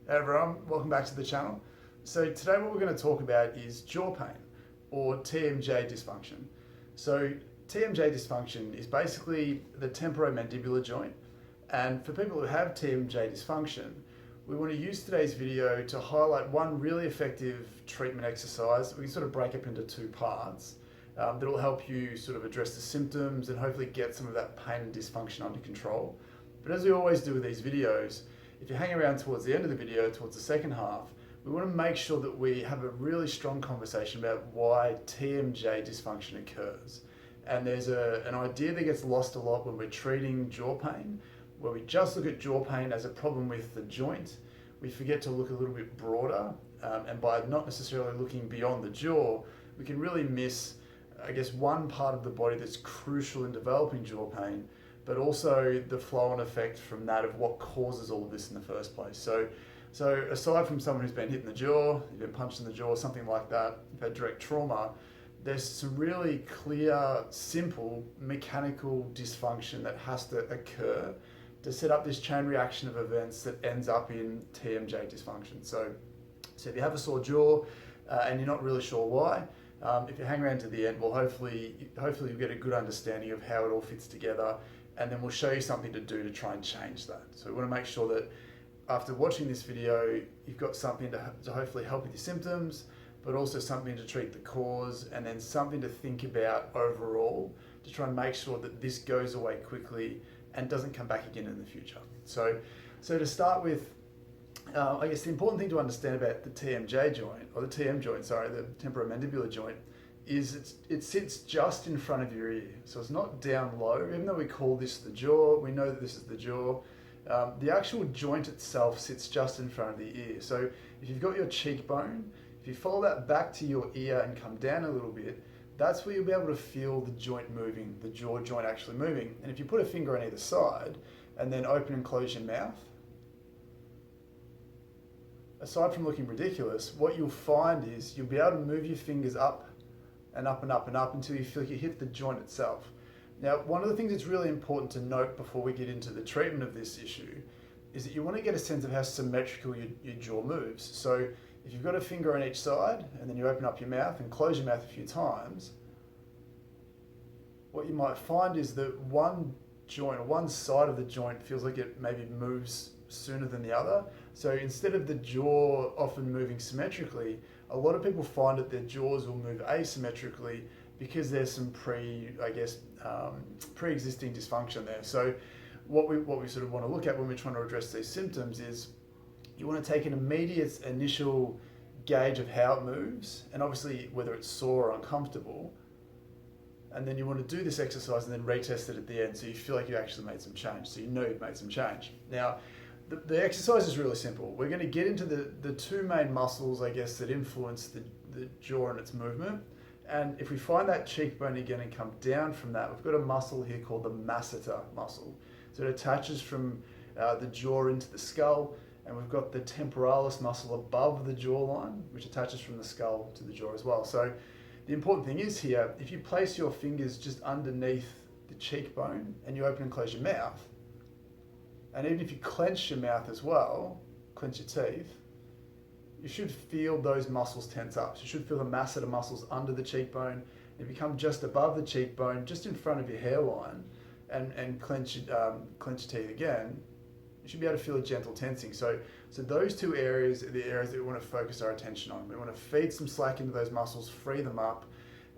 Hey everyone, welcome back to the channel. So today what we're going to talk about is jaw pain or TMJ dysfunction. So TMJ dysfunction is basically the temporomandibular joint, and for people who have TMJ dysfunction, we want to use today's video to highlight one really effective treatment exercise. We can sort of break up into two parts that will help you sort of address the symptoms and hopefully get some of that pain and dysfunction under control. But as we always do with these videos, if you hang around towards the end of the video, towards the second half, we want to make sure that we have a really strong conversation about why TMJ dysfunction occurs. And there's an idea that gets lost a lot when we're treating jaw pain, where we just look at jaw pain as a problem with the joint. We forget to look a little bit broader, and by not necessarily looking beyond the jaw, we can really miss, I guess, one part of the body that's crucial in developing jaw pain, but also the flow-on effect from that of what causes all of this in the first place. So aside from someone who's been hit in the jaw, you've been punched in the jaw, something like that, you've had direct trauma, there's some really clear, simple mechanical dysfunction that has to occur to set up this chain reaction of events that ends up in TMJ dysfunction. So if you have a sore jaw and you're not really sure why, if you hang around to the end, well, hopefully you'll get a good understanding of how it all fits together, and then we'll show you something to do to try and change that. So we want to make sure that after watching this video, you've got something to hopefully help with your symptoms, but also something to treat the cause, and then something to think about overall to try and make sure that this goes away quickly and doesn't come back again in the future. So to start with, I guess the important thing to understand about the TMJ joint, or the TM joint, sorry, the temporomandibular joint, is it sits just in front of your ear. So it's not down low, even though we call this the jaw, we know that this is the jaw. The actual joint itself sits just in front of the ear. So if you've got your cheekbone, if you follow that back to your ear and come down a little bit, that's where you'll be able to feel the joint moving, the jaw joint actually moving. And if you put a finger on either side and then open and close your mouth, aside from looking ridiculous, what you'll find is you'll be able to move your fingers up and up and up and up until you feel like you hit the joint itself. Now, one of the things that's really important to note before we get into the treatment of this issue is that you want to get a sense of how symmetrical your jaw moves. So if you've got a finger on each side and then you open up your mouth and close your mouth a few times, what you might find is that one joint or one side of the joint feels like it maybe moves sooner than the other. So instead of the jaw often moving symmetrically, a lot of people find that their jaws will move asymmetrically because there's some pre-existing dysfunction there. So what we sort of want to look at when we're trying to address these symptoms is you want to take an immediate initial gauge of how it moves, and obviously whether it's sore or uncomfortable, and then you want to do this exercise and then retest it at the end so you feel like you actually made some change, so you know you've made some change. Now, the exercise is really simple. We're going to get into the two main muscles, I guess, that influence the jaw and its movement. And if we find that cheekbone again and come down from that, we've got a muscle here called the masseter muscle. So it attaches from the jaw into the skull, and we've got the temporalis muscle above the jawline, which attaches from the skull to the jaw as well. So the important thing is here, if you place your fingers just underneath the cheekbone and you open and close your mouth, and even if you clench your mouth as well, clench your teeth, you should feel those muscles tense up. So you should feel the masseter muscles under the cheekbone. If you come just above the cheekbone, just in front of your hairline, and clench your teeth again, you should be able to feel a gentle tensing. So those two areas are the areas that we want to focus our attention on. We want to feed some slack into those muscles, free them up,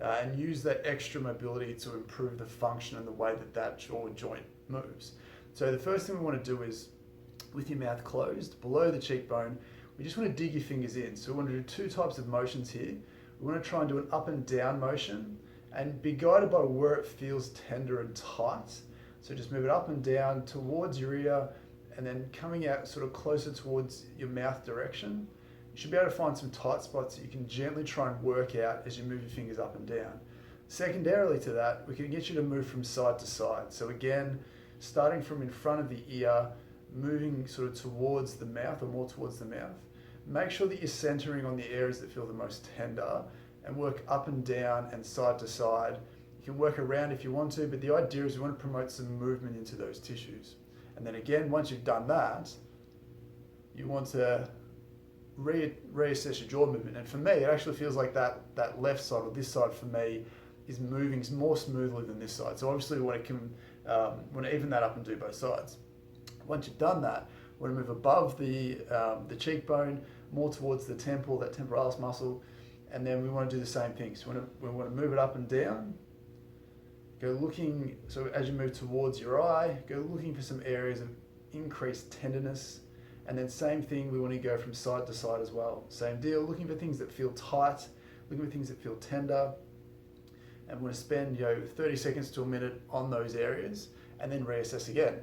and use that extra mobility to improve the function and the way that jaw joint moves. So the first thing we want to do is, with your mouth closed, below the cheekbone, we just want to dig your fingers in. So we want to do two types of motions here. We want to try and do an up and down motion and be guided by where it feels tender and tight. So just move it up and down towards your ear and then coming out sort of closer towards your mouth direction. You should be able to find some tight spots that you can gently try and work out as you move your fingers up and down. Secondarily to that, we can get you to move from side to side. So again, starting from in front of the ear, moving sort of towards the mouth or more towards the mouth. Make sure that you're centering on the areas that feel the most tender and work up and down and side to side. You can work around if you want to, but the idea is you want to promote some movement into those tissues. And then again, once you've done that, you want to reassess your jaw movement. And for me, it actually feels like that left side, or this side for me, is moving more smoothly than this side. So obviously we want to even that up and do both sides. Once you've done that, we want to move above the cheekbone, more towards the temple, that temporalis muscle, and then we want to do the same thing. So we want to move it up and down. Go looking, so as you move towards your eye, go looking for some areas of increased tenderness. And then same thing, we want to go from side to side as well. Same deal, looking for things that feel tight, looking for things that feel tender. And we want to spend 30 seconds to a minute on those areas and then reassess again.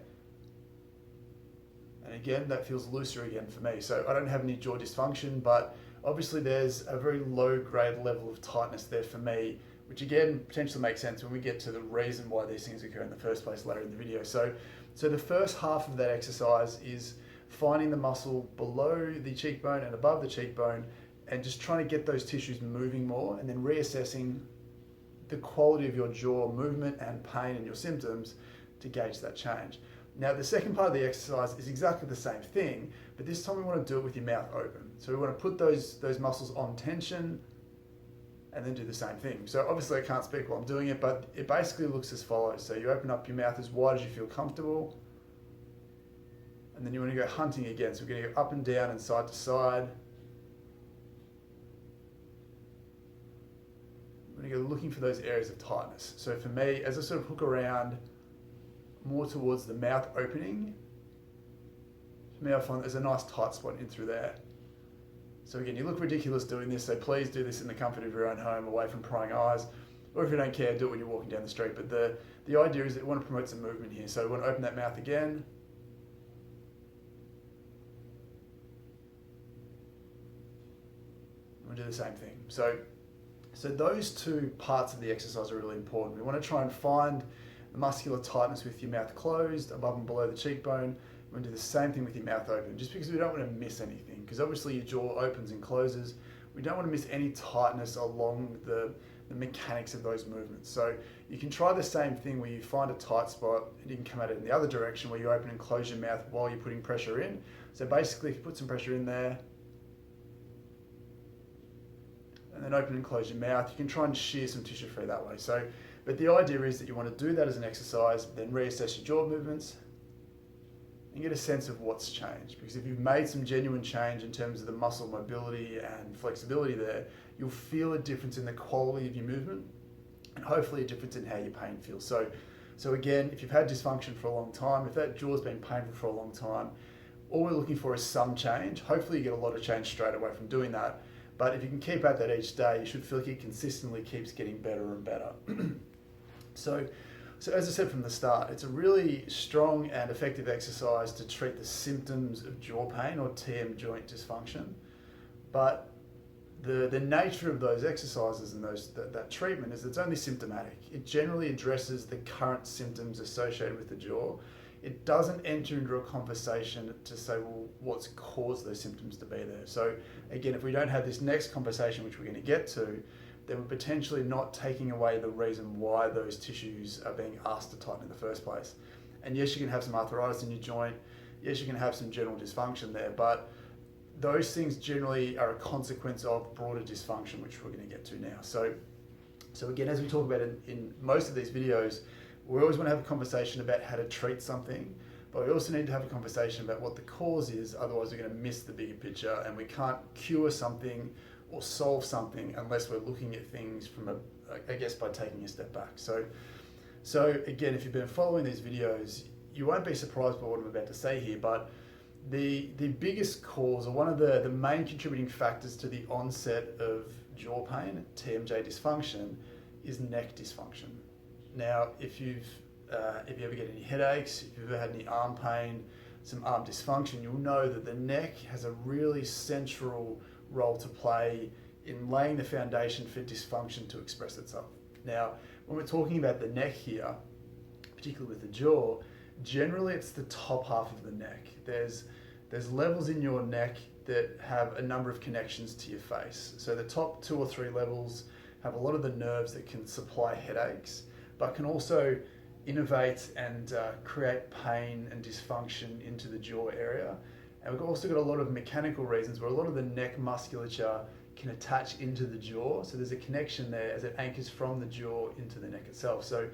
And again, that feels looser again for me. So I don't have any jaw dysfunction, but obviously there's a very low grade level of tightness there for me, which again, potentially makes sense when we get to the reason why these things occur in the first place later in the video. So the first half of that exercise is finding the muscle below the cheekbone and above the cheekbone and just trying to get those tissues moving more, and then reassessing the quality of your jaw movement and pain and your symptoms to gauge that change. Now, the second part of the exercise is exactly the same thing, but this time we want to do it with your mouth open. So we want to put those muscles on tension and then do the same thing. So obviously I can't speak while I'm doing it, but it basically looks as follows. So you open up your mouth as wide as you feel comfortable, and then you want to go hunting again. So we're going to go up and down and side to side. We're going to go looking for those areas of tightness. So for me, as I sort of hook around more towards the mouth opening, for me I find there's a nice tight spot in through there. So again, you look ridiculous doing this, so please do this in the comfort of your own home, away from prying eyes, or if you don't care, do it when you're walking down the street. But the idea is that we want to promote some movement here. So we want to open that mouth again. We'll do the same thing. So those two parts of the exercise are really important. We want to try and find the muscular tightness with your mouth closed, above and below the cheekbone. We're going to do the same thing with your mouth open, just because we don't want to miss anything. Because obviously your jaw opens and closes. We don't want to miss any tightness along the mechanics of those movements. So you can try the same thing where you find a tight spot and you can come at it in the other direction where you open and close your mouth while you're putting pressure in. So basically, if you put some pressure in there, and then open and close your mouth, you can try and shear some tissue free that way. So, but the idea is that you want to do that as an exercise, then reassess your jaw movements and get a sense of what's changed. Because if you've made some genuine change in terms of the muscle mobility and flexibility there, you'll feel a difference in the quality of your movement and hopefully a difference in how your pain feels. So again, if you've had dysfunction for a long time, if that jaw's been painful for a long time, all we're looking for is some change. Hopefully you get a lot of change straight away from doing that. But if you can keep at that each day, you should feel like it consistently keeps getting better and better. So as I said from the start, it's a really strong and effective exercise to treat the symptoms of jaw pain or TM joint dysfunction. But the nature of those exercises and that treatment is it's only symptomatic. It generally addresses the current symptoms associated with the jaw. It doesn't enter into a conversation to say, well, what's caused those symptoms to be there. So again, if we don't have this next conversation, which we're going to get to, then we're potentially not taking away the reason why those tissues are being asked to tighten in the first place. And yes, you can have some arthritis in your joint. Yes, you can have some general dysfunction there, but those things generally are a consequence of broader dysfunction, which we're going to get to now. So again, as we talk about in most of these videos, we always want to have a conversation about how to treat something, but we also need to have a conversation about what the cause is, otherwise we're going to miss the bigger picture and we can't cure something or solve something unless we're looking at things from by taking a step back. So again, if you've been following these videos, you won't be surprised by what I'm about to say here, but the biggest cause, or one of the main contributing factors to the onset of jaw pain, TMJ dysfunction, is neck dysfunction. Now, if you ever get any headaches, if you've ever had any arm pain, some arm dysfunction, you'll know that the neck has a really central role to play in laying the foundation for dysfunction to express itself. Now, when we're talking about the neck here, particularly with the jaw, generally it's the top half of the neck. There's levels in your neck that have a number of connections to your face. So the top 2 or 3 levels have a lot of the nerves that can supply headaches, but can also innovate and create pain and dysfunction into the jaw area. And we've also got a lot of mechanical reasons where a lot of the neck musculature can attach into the jaw. So there's a connection there as it anchors from the jaw into the neck itself. So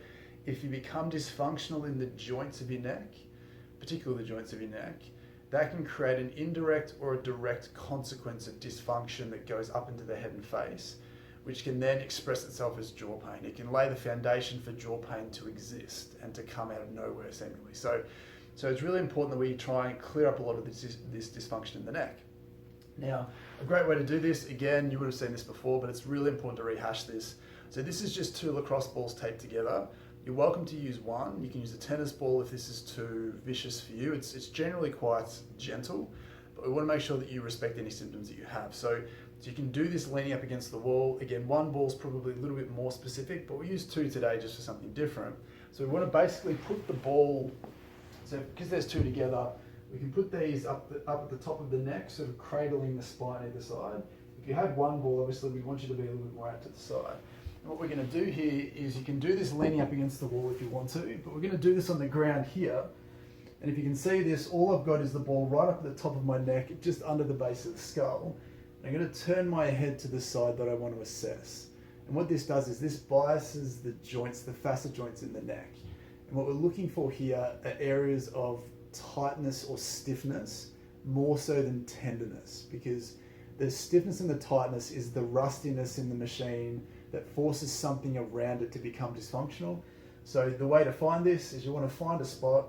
if you become dysfunctional in the joints of your neck, particularly the joints of your neck, that can create an indirect or a direct consequence of dysfunction that goes up into the head and face, which can then express itself as jaw pain. It can lay the foundation for jaw pain to exist and to come out of nowhere seemingly. So it's really important that we try and clear up a lot of this dysfunction in the neck. Now, a great way to do this, again, you would have seen this before, but it's really important to rehash this. So this is just 2 lacrosse balls taped together. You're welcome to use one. You can use a tennis ball if this is too vicious for you. It's generally quite gentle, but we want to make sure that you respect any symptoms that you have. So you can do this leaning up against the wall. Again, one ball's probably a little bit more specific, but we'll use 2 today just for something different. So we want to basically put the ball, so because there's 2 together, we can put these up at the top of the neck, sort of cradling the spine either side. If you have one ball, obviously we want you to be a little bit more out to the side. And what we're going to do here is you can do this leaning up against the wall if you want to, but we're going to do this on the ground here. And if you can see this, all I've got is the ball right up at the top of my neck, just under the base of the skull. And I'm going to turn my head to the side that I want to assess. And what this does is this biases the joints, the facet joints in the neck. And what we're looking for here are areas of tightness or stiffness more so than tenderness, because the stiffness and the tightness is the rustiness in the machine that forces something around it to become dysfunctional. So the way to find this is you want to find a spot,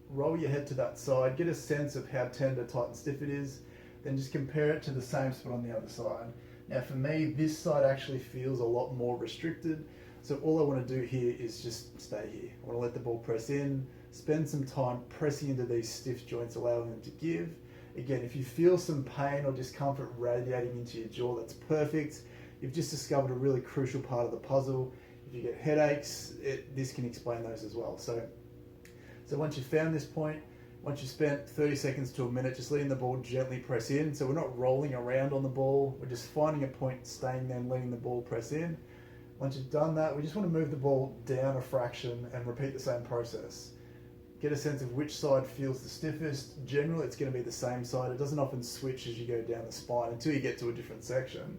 roll your head to that side, get a sense of how tender, tight and stiff it is, then just compare it to the same spot on the other side. Now for me, this side actually feels a lot more restricted. So all I want to do here is just stay here. I want to let the ball press in, spend some time pressing into these stiff joints, allowing them to give. Again, if you feel some pain or discomfort radiating into your jaw, that's perfect. You've just discovered a really crucial part of the puzzle. If you get headaches, this can explain those as well. So once you've found this point, once you've spent 30 seconds to a minute just letting the ball gently press in, so we're not rolling around on the ball, we're just finding a point, staying there and letting the ball press in. Once you've done that, we just want to move the ball down a fraction and repeat the same process. Get a sense of which side feels the stiffest. Generally, it's going to be the same side. It doesn't often switch as you go down the spine until you get to a different section.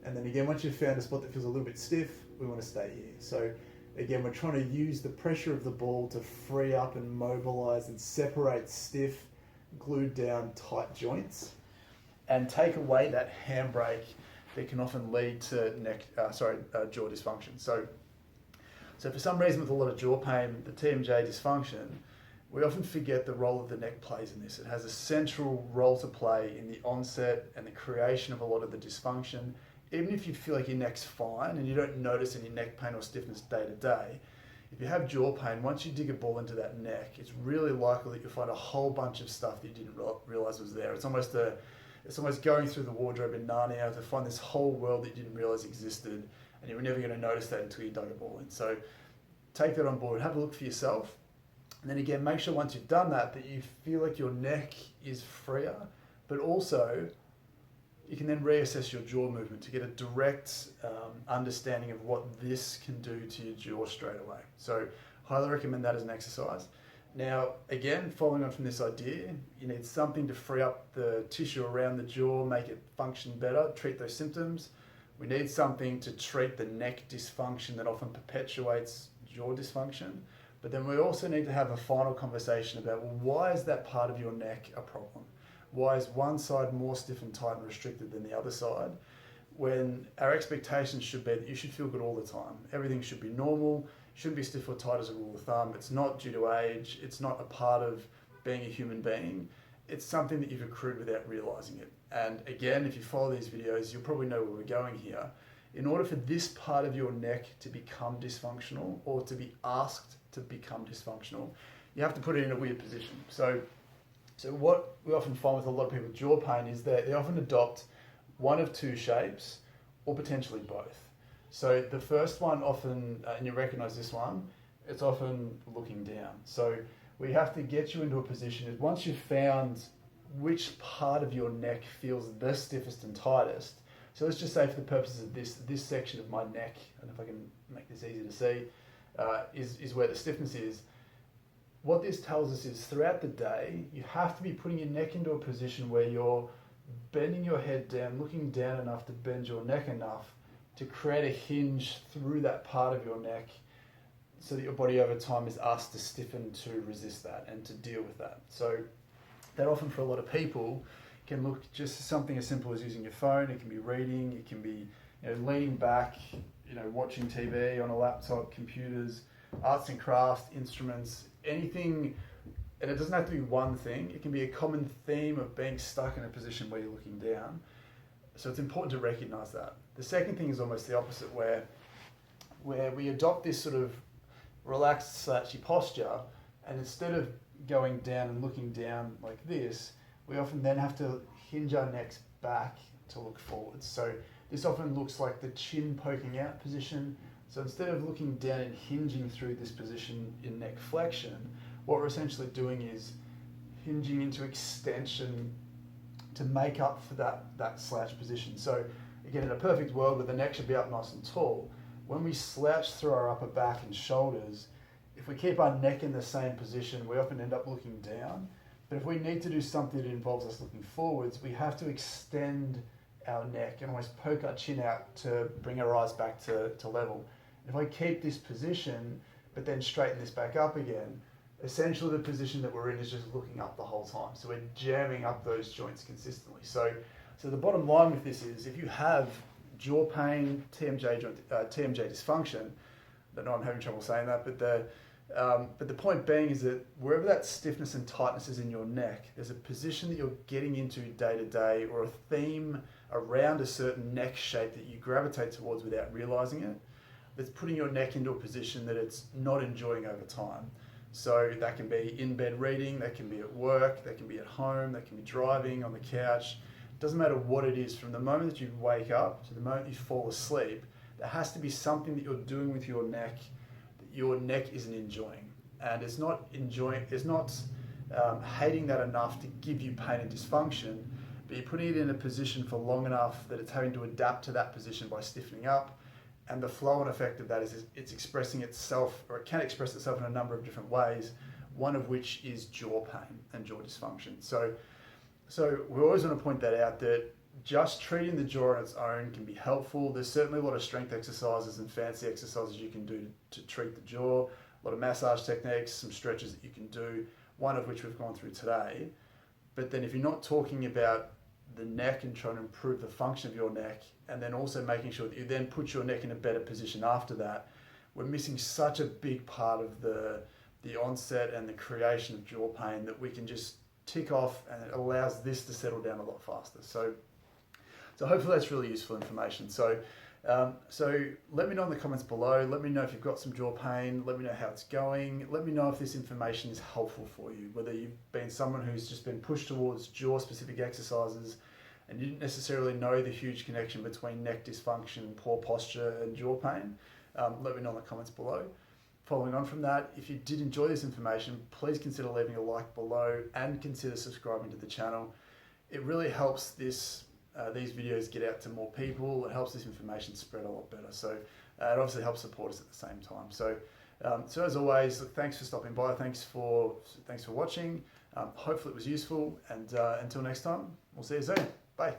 And then again, once you've found a spot that feels a little bit stiff, we want to stay here. So again, we're trying to use the pressure of the ball to free up and mobilize and separate stiff, glued down tight joints and take away that handbrake that can often lead to jaw dysfunction. So for some reason with a lot of jaw pain, the TMJ dysfunction, we often forget the role that the neck plays in this. It has a central role to play in the onset and the creation of a lot of the dysfunction. Even if you feel like your neck's fine and you don't notice any neck pain or stiffness day to day, if you have jaw pain, once you dig a ball into that neck, it's really likely that you'll find a whole bunch of stuff that you didn't realize was there. It's almost going through the wardrobe in Narnia to find this whole world that you didn't realize existed, and you were never going to notice that until you dug a ball in. So take that on board, have a look for yourself, and then again, make sure once you've done that you feel like your neck is freer, but also you can then reassess your jaw movement to get a direct understanding of what this can do to your jaw straight away. So highly recommend that as an exercise. Now, again, following on from this idea, you need something to free up the tissue around the jaw, make it function better, treat those symptoms. We need something to treat the neck dysfunction that often perpetuates jaw dysfunction. But then we also need to have a final conversation about, well, why is that part of your neck a problem? Why is one side more stiff and tight and restricted than the other side? When our expectations should be that you should feel good all the time. Everything should be normal, shouldn't be stiff or tight as a rule of thumb. It's not due to age, it's not a part of being a human being. It's something that you've accrued without realizing it. And again, if you follow these videos, you'll probably know where we're going here. In order for this part of your neck to become dysfunctional or to be asked to become dysfunctional, you have to put it in a weird position. So what we often find with a lot of people with jaw pain is that they often adopt one of 2 shapes or potentially both. So the first one often, and you recognize this one, it's often looking down. So we have to get you into a position is once you've found which part of your neck feels the stiffest and tightest. So let's just say for the purposes of this section of my neck, and if I can make this easy to see, is where the stiffness is. what this tells us is throughout the day, you have to be putting your neck into a position where you're bending your head down, looking down enough to bend your neck enough to create a hinge through that part of your neck so that your body over time is asked to stiffen to resist that and to deal with that. So that often for a lot of people can look just something as simple as using your phone. It can be reading, it can be leaning back, watching TV on a laptop, computers, arts and crafts, instruments, anything. And it doesn't have to be one thing. It can be a common theme of being stuck in a position where you're looking down. So it's important to recognize that. The second thing is almost the opposite, where we adopt this sort of relaxed slouchy posture, and instead of going down and looking down like this, we often then have to hinge our necks back to look forwards. So this often looks like the chin poking out position. So instead of looking down and hinging through this position in neck flexion, what we're essentially doing is hinging into extension to make up for that slouch position. So again, in a perfect world where the neck should be up nice and tall, when we slouch through our upper back and shoulders, if we keep our neck in the same position, we often end up looking down. But if we need to do something that involves us looking forwards, we have to extend our neck and almost poke our chin out to bring our eyes back to level. If I keep this position, but then straighten this back up again, essentially the position that we're in is just looking up the whole time. So we're jamming up those joints consistently. So the bottom line with this is, if you have jaw pain, TMJ dysfunction, I know I'm having trouble saying that, but the point being is that wherever that stiffness and tightness is in your neck, there's a position that you're getting into day to day, or a theme around a certain neck shape that you gravitate towards without realizing it, that's putting your neck into a position that it's not enjoying over time. So that can be in bed reading, that can be at work, that can be at home, that can be driving on the couch. It doesn't matter what it is. From the moment that you wake up to the moment you fall asleep, there has to be something that you're doing with your neck that your neck isn't enjoying. And it's not hating that enough to give you pain and dysfunction, but you're putting it in a position for long enough that it's having to adapt to that position by stiffening up. And the flow and effect of that is it's expressing itself, or it can express itself in a number of different ways, one of which is jaw pain and jaw dysfunction. So we always want to point that out, that just treating the jaw on its own can be helpful. There's certainly a lot of strength exercises and fancy exercises you can do to treat the jaw, a lot of massage techniques, some stretches that you can do, one of which we've gone through today. But then if you're not talking about the neck and trying to improve the function of your neck, and then also making sure that you then put your neck in a better position after that, we're missing such a big part of the onset and the creation of jaw pain that we can just tick off, and it allows this to settle down a lot faster. So hopefully that's really useful information. So let me know in the comments below. Let me know if you've got some jaw pain. Let me know how it's going. Let me know if this information is helpful for you, whether you've been someone who's just been pushed towards jaw-specific exercises and you didn't necessarily know the huge connection between neck dysfunction, poor posture, and jaw pain. Let me know in the comments below. Following on from that, if you did enjoy this information, please consider leaving a like below and consider subscribing to the channel. It really helps these videos get out to more people. It helps this information spread a lot better. So it obviously helps support us at the same time. So as always, look, thanks for stopping by. Thanks for watching. Hopefully it was useful. And until next time, we'll see you soon. Bye.